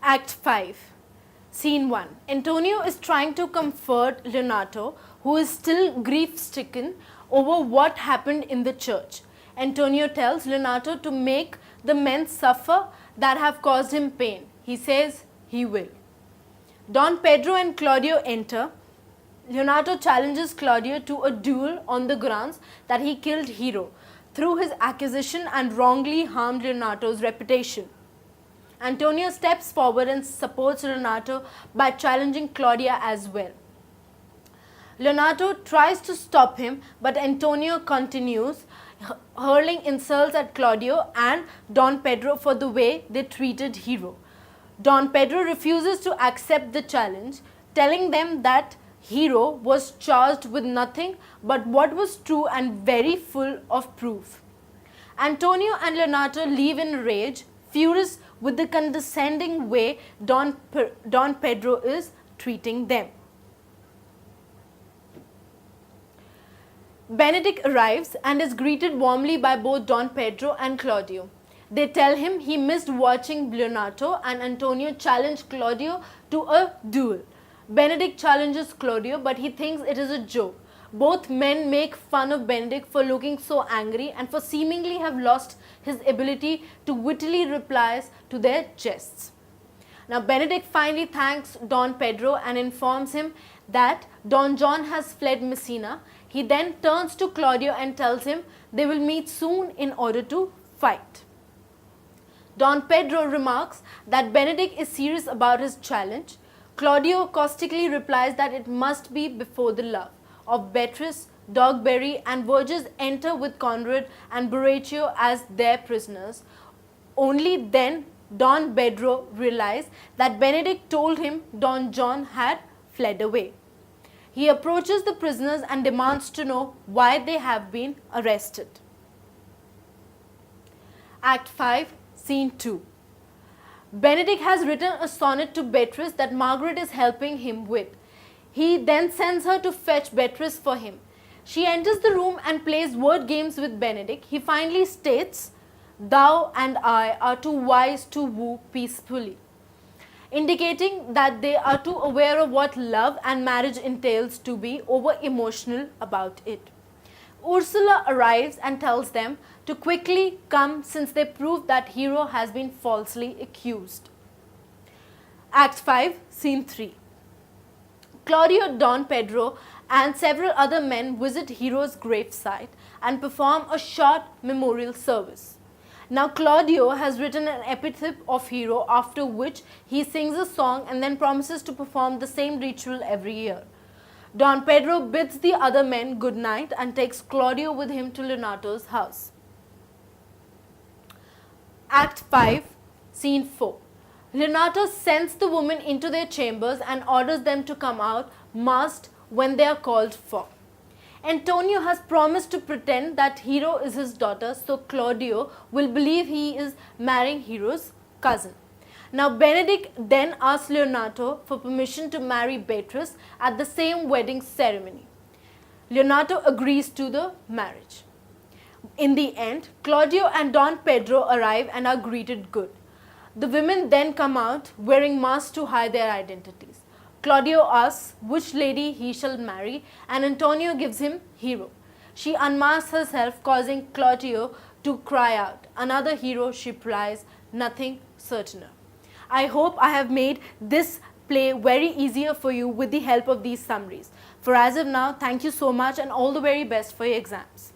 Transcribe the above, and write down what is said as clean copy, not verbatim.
Act 5. Scene 1. Antonio is trying to comfort Leonardo, who is still grief-stricken over what happened in the church. Antonio tells Leonardo to make the men suffer that have caused him pain. He says he will. Don Pedro and Claudio enter. Leonardo challenges Claudio to a duel on the grounds that he killed Hero through his accusation and wrongly harmed Leonardo's reputation. Antonio steps forward and supports Leonardo by challenging Claudia as well. Leonardo tries to stop him, but Antonio continues, hurling insults at Claudio and Don Pedro for the way they treated Hero. Don Pedro refuses to accept the challenge, telling them that Hero was charged with nothing but what was true and very full of proof. Antonio and Leonardo leave in rage, furious with the condescending way Don Pedro is treating them. Benedict arrives and is greeted warmly by both Don Pedro and Claudio. They tell him he missed watching Leonardo, and Antonio challenged Claudio to a duel. Benedict challenges Claudio, but he thinks it is a joke. Both men make fun of Benedict for looking so angry and for seemingly have lost his ability to wittily reply to their jests. Now Benedict finally thanks Don Pedro and informs him that Don John has fled Messina. He then turns to Claudio and tells him they will meet soon in order to fight. Don Pedro remarks that Benedict is serious about his challenge. Claudio caustically replies that it must be before the love of Beatrice, Dogberry and Verges enter with Conrad and Borachio as their prisoners. Only then Don Pedro realized that Benedict told him Don John had fled away. He approaches the prisoners and demands to know why they have been arrested. Act 5, Scene 2. Benedict has written a sonnet to Beatrice that Margaret is helping him with. He then sends her to fetch Beatrice for him. She enters the room and plays word games with Benedict. He finally states, "Thou and I are too wise to woo peacefully," indicating that they are too aware of what love and marriage entails to be over-emotional about it. Ursula arrives and tells them to quickly come since they prove that Hero has been falsely accused. Act 5, Scene 3. Claudio, Don Pedro and several other men visit Hero's gravesite and perform a short memorial service. Now Claudio has written an epitaph of Hero, after which he sings a song and then promises to perform the same ritual every year. Don Pedro bids the other men good night and takes Claudio with him to Leonardo's house. Act 5, Scene 4. Leonardo sends the women into their chambers and orders them to come out masked when they are called for. Antonio has promised to pretend that Hero is his daughter, so Claudio will believe he is marrying Hero's cousin. Now Benedict then asks Leonardo for permission to marry Beatrice at the same wedding ceremony. Leonardo agrees to the marriage. In the end, Claudio and Don Pedro arrive and are greeted good. The women then come out wearing masks to hide their identities. Claudio asks which lady he shall marry and Antonio gives him Hero. She unmasks herself, causing Claudio to cry out. Another Hero, she replies, nothing certainer. I hope I have made this play very easier for you with the help of these summaries. For as of now, thank you so much and all the very best for your exams.